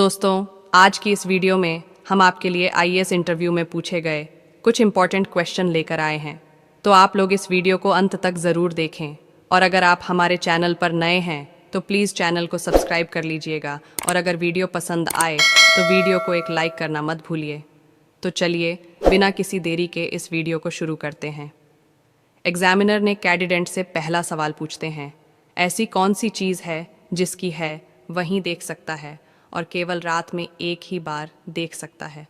दोस्तों, आज की इस वीडियो में हम आपके लिए आईएएस इंटरव्यू में पूछे गए कुछ इंपॉर्टेंट क्वेश्चन लेकर आए हैं। तो आप लोग इस वीडियो को अंत तक ज़रूर देखें और अगर आप हमारे चैनल पर नए हैं तो प्लीज़ चैनल को सब्सक्राइब कर लीजिएगा और अगर वीडियो पसंद आए तो वीडियो को एक लाइक करना मत भूलिए। तो चलिए बिना किसी देरी के इस वीडियो को शुरू करते हैं। एग्जामिनर ने कैंडिडेट से पहला सवाल पूछते हैं, ऐसी कौन सी चीज़ है जिसकी है वहीं देख सकता है और केवल रात में एक ही बार देख सकता है।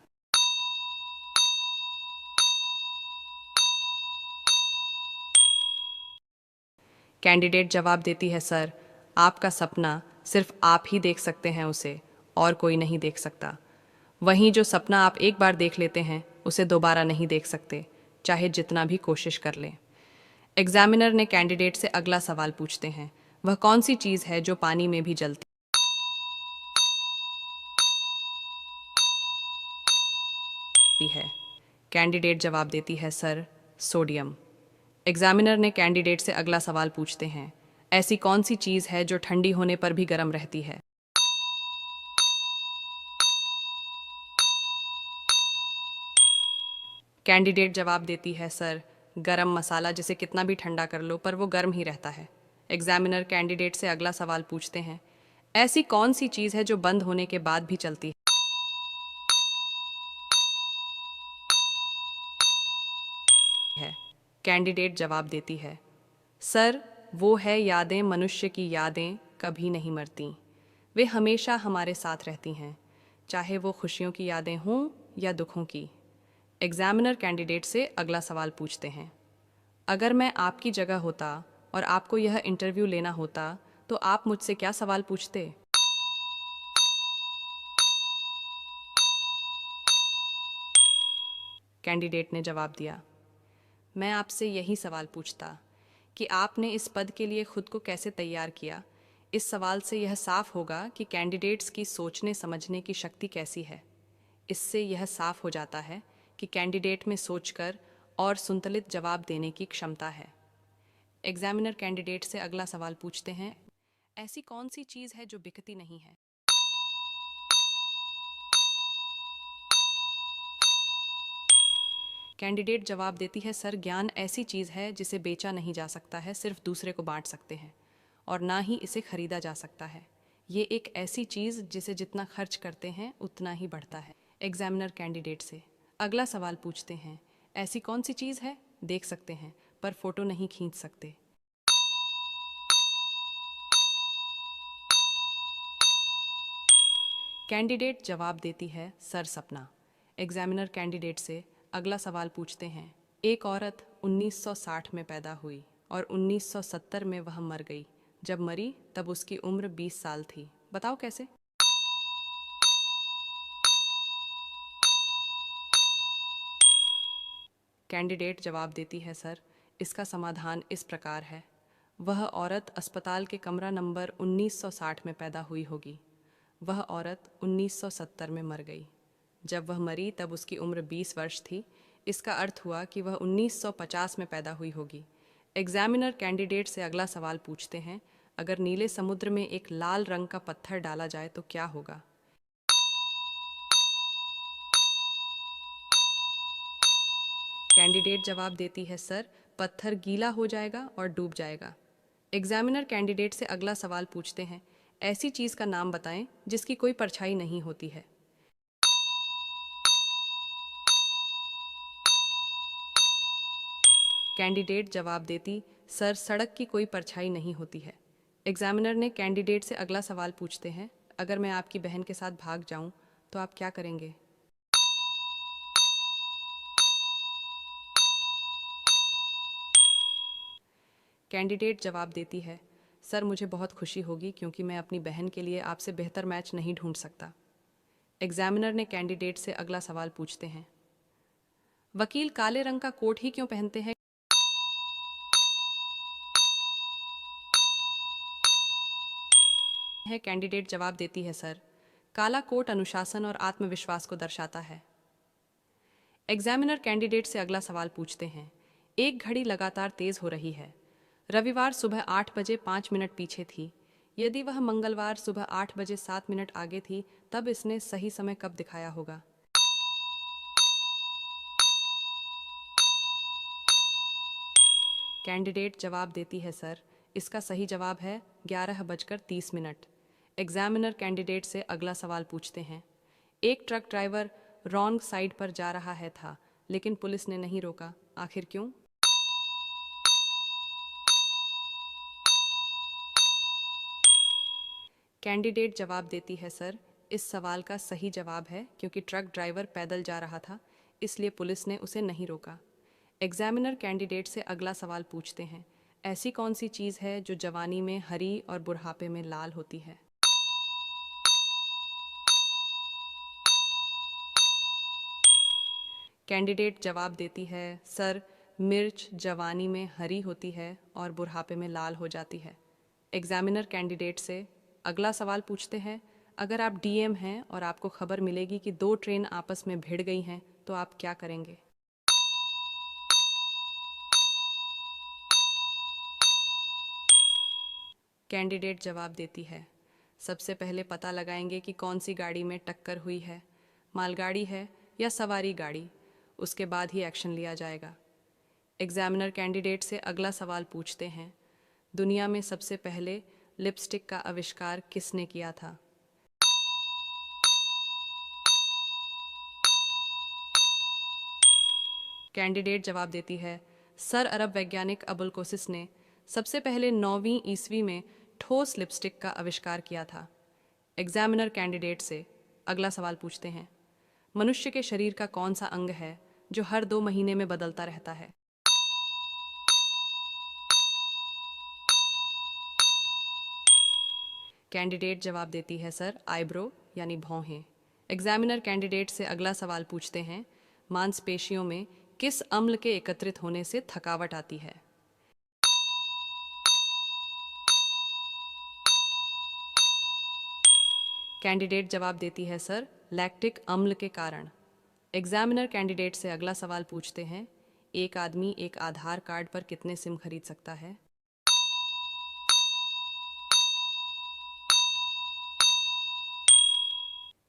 कैंडिडेट जवाब देती है, सर आपका सपना सिर्फ आप ही देख सकते हैं उसे और कोई नहीं देख सकता। वहीं जो सपना आप एक बार देख लेते हैं उसे दोबारा नहीं देख सकते, चाहे जितना भी कोशिश कर लें। एग्जामिनर ने कैंडिडेट से अगला सवाल पूछते हैं, वह कौन सी चीज़ है जो पानी में भी जलती है। कैंडिडेट जवाब देती है, सर सोडियम। एग्जामिनर ने कैंडिडेट से अगला सवाल पूछते हैं, ऐसी कौन सी चीज़ है जो ठंडी होने पर भी गर्म रहती है। कैंडिडेट जवाब देती है, सर गरम मसाला, जिसे कितना भी ठंडा कर लो पर वो गर्म ही रहता है। एग्जामिनर कैंडिडेट से अगला सवाल पूछते हैं, ऐसी कौन सी चीज़ है जो बंद होने के बाद भी चलती है। कैंडिडेट जवाब देती है, सर वो है यादें, मनुष्य की यादें कभी नहीं मरती, वे हमेशा हमारे साथ रहती हैं, चाहे वो खुशियों की यादें हों या दुखों की। एग्जामिनर कैंडिडेट से अगला सवाल पूछते हैं, अगर मैं आपकी जगह होता और आपको यह इंटरव्यू लेना होता तो आप मुझसे क्या सवाल पूछते। कैंडिडेट ने जवाब दिया, मैं आपसे यही सवाल पूछता कि आपने इस पद के लिए खुद को कैसे तैयार किया। इस सवाल से यह साफ होगा कि कैंडिडेट्स की सोचने समझने की शक्ति कैसी है। इससे यह साफ हो जाता है कि कैंडिडेट में सोचकर और संतुलित जवाब देने की क्षमता है। एग्जामिनर कैंडिडेट से अगला सवाल पूछते हैं, ऐसी कौन सी चीज़ है जो बिकती नहीं है। कैंडिडेट जवाब देती है, सर ज्ञान ऐसी चीज़ है जिसे बेचा नहीं जा सकता है, सिर्फ दूसरे को बांट सकते हैं और ना ही इसे खरीदा जा सकता है। ये एक ऐसी चीज़ जिसे जितना खर्च करते हैं उतना ही बढ़ता है। एग्जामिनर कैंडिडेट से अगला सवाल पूछते हैं, ऐसी कौन सी चीज़ है, देख सकते हैं पर फोटो नहीं खींच सकते। कैंडिडेट जवाब देती है, सर सपना। एग्जामिनर कैंडिडेट से अगला सवाल पूछते हैं, एक औरत 1960 में पैदा हुई और 1970 में वह मर गई। जब मरी तब उसकी उम्र 20 साल थी, बताओ कैसे। कैंडिडेट जवाब देती है, सर इसका समाधान इस प्रकार है, वह औरत अस्पताल के कमरा नंबर 1960 में पैदा हुई होगी। वह औरत 1970 में मर गई। जब वह मरी तब उसकी उम्र 20 वर्ष थी। इसका अर्थ हुआ कि वह 1950 में पैदा हुई होगी। एग्जामिनर कैंडिडेट से अगला सवाल पूछते हैं, अगर नीले समुद्र में एक लाल रंग का पत्थर डाला जाए तो क्या होगा। कैंडिडेट जवाब देती है, सर पत्थर गीला हो जाएगा और डूब जाएगा। एग्जामिनर कैंडिडेट से अगला सवाल पूछते हैं, ऐसी चीज़ का नाम बताएं जिसकी कोई परछाई नहीं होती है। कैंडिडेट जवाब देती, सर सड़क की कोई परछाई नहीं होती है। एग्जामिनर ने कैंडिडेट से अगला सवाल पूछते हैं, अगर मैं आपकी बहन के साथ भाग जाऊं तो आप क्या करेंगे। कैंडिडेट जवाब देती है, सर मुझे बहुत खुशी होगी क्योंकि मैं अपनी बहन के लिए आपसे बेहतर मैच नहीं ढूंढ सकता। एग्जामिनर ने कैंडिडेट से अगला सवाल पूछते हैं, वकील काले रंग का कोट ही क्यों पहनते हैं। कैंडिडेट जवाब देती है, सर काला कोट अनुशासन और आत्मविश्वास को दर्शाता है। एग्जामिनर कैंडिडेट से अगला सवाल पूछते हैं, एक घड़ी लगातार तेज हो रही है। रविवार सुबह 8 बजे 5 मिनट पीछे थी। यदि वह मंगलवार सुबह 8 बजे 7 मिनट आगे थी, तब इसने सही समय कब दिखाया होगा? कैंडिडेट जवाब देती है, सर, इसका सही जवाब है 11:30। एग्जामिनर कैंडिडेट से अगला सवाल पूछते हैं। एक ट्रक ड्राइवर रॉन्ग साइड पर जा रहा है था, लेकिन पुलिस ने नहीं रोका, आखिर क्यों? कैंडिडेट जवाब देती है, सर, इस सवाल का सही जवाब है क्योंकि ट्रक ड्राइवर पैदल जा रहा था, इसलिए पुलिस ने उसे नहीं रोका। एग्जामिनर कैंडिडेट से अगला सवाल पूछते हैं। ऐसी कौन सी चीज़ है जो जवानी में हरी और बुढ़ापे में लाल होती है? कैंडिडेट जवाब देती है, सर, मिर्च जवानी में हरी होती है और बुढ़ापे में लाल हो जाती है। एग्जामिनर कैंडिडेट से अगला सवाल पूछते हैं। अगर आप डीएम हैं और आपको खबर मिलेगी कि 2 ट्रेन आपस में भिड़ गई हैं, तो आप क्या करेंगे? कैंडिडेट जवाब देती है, सबसे पहले पता लगाएंगे कि कौन सी गाड़ी में टक्कर हुई है, मालगाड़ी है या सवारी गाड़ी, उसके बाद ही एक्शन लिया जाएगा। एग्जामिनर कैंडिडेट से अगला सवाल पूछते हैं। दुनिया में सबसे पहले लिपस्टिक का आविष्कार किसने किया था? कैंडिडेट जवाब देती है, सर, अरब वैज्ञानिक अबुल कोसिस ने सबसे पहले 9वीं ईस्वी में ठोस लिपस्टिक का आविष्कार किया था। एग्जामिनर कैंडिडेट से अगला सवाल पूछते हैं। मनुष्य के शरीर का कौन सा अंग है जो हर 2 महीने में बदलता रहता है? कैंडिडेट जवाब देती है, सर, आईब्रो यानी भौहें। एग्जामिनर कैंडिडेट से अगला सवाल पूछते हैं। मांसपेशियों में किस अम्ल के एकत्रित होने से थकावट आती है? कैंडिडेट जवाब देती है, सर, लैक्टिक अम्ल के कारण। एग्जामिनर कैंडिडेट से अगला सवाल पूछते हैं। एक आदमी एक आधार कार्ड पर कितने सिम खरीद सकता है?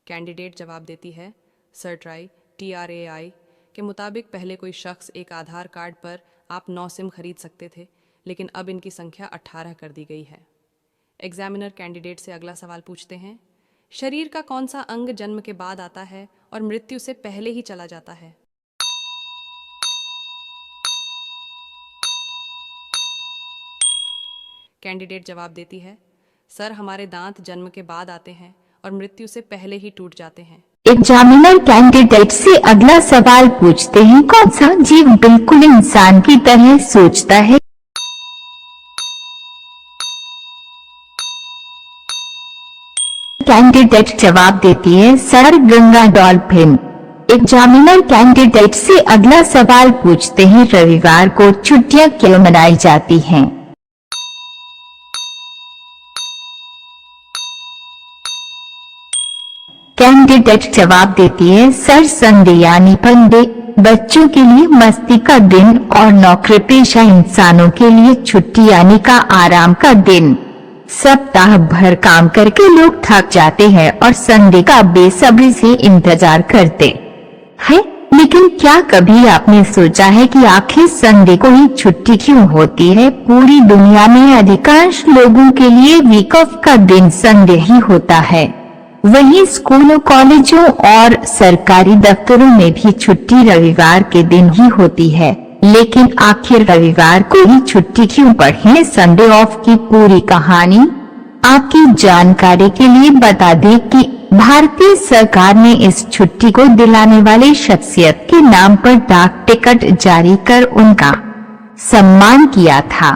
कैंडिडेट जवाब देती है, सर, TRAI के मुताबिक पहले कोई शख्स एक आधार कार्ड पर आप 9 सिम खरीद सकते थे, लेकिन अब इनकी संख्या 18 कर दी गई है। एग्जामिनर कैंडिडेट से अगला सवाल पूछते हैं। शरीर का कौन सा अंग जन्म के बाद आता है और मृत्यु से पहले ही चला जाता है? कैंडिडेट जवाब देती है, सर, हमारे दांत जन्म के बाद आते हैं और मृत्यु से पहले ही टूट जाते हैं। एग्जामिनर कैंडिडेट से अगला सवाल पूछते हैं। कौन सा जीव बिल्कुल इंसान की तरह सोचता है? कैंडिडेट जवाब देती है, sir, Ganga dolphin. Examiner candidate से अगला सवाल पूछते हैं। रविवार को छुट्टियां क्यों मनाई जाती हैं? कैंडिडेट जवाब देती है, सर, संडे यानी फंडे बच्चों के लिए मस्ती का दिन और नौकरी पेशा इंसानों के लिए छुट्टी यानी का आराम का दिन। सप्ताह भर काम करके लोग थक जाते हैं और संडे का बेसब्री से इंतजार करते हैं। लेकिन क्या कभी आपने सोचा है कि आखिर संडे को ही छुट्टी क्यों होती है? पूरी दुनिया में अधिकांश लोगों के लिए वीक ऑफ का दिन संडे ही होता है। वहीं स्कूलों, कॉलेजों और सरकारी दफ्तरों में भी छुट्टी रविवार के दिन ही होती है। लेकिन आखिर रविवार को ही छुट्टी क्यों पढ़ें? संडे ऑफ की पूरी कहानी आपकी जानकारी के लिए बता दें कि भारतीय सरकार ने इस छुट्टी को दिलाने वाले शख्सियत के नाम पर डाक टिकट जारी कर उनका सम्मान किया था।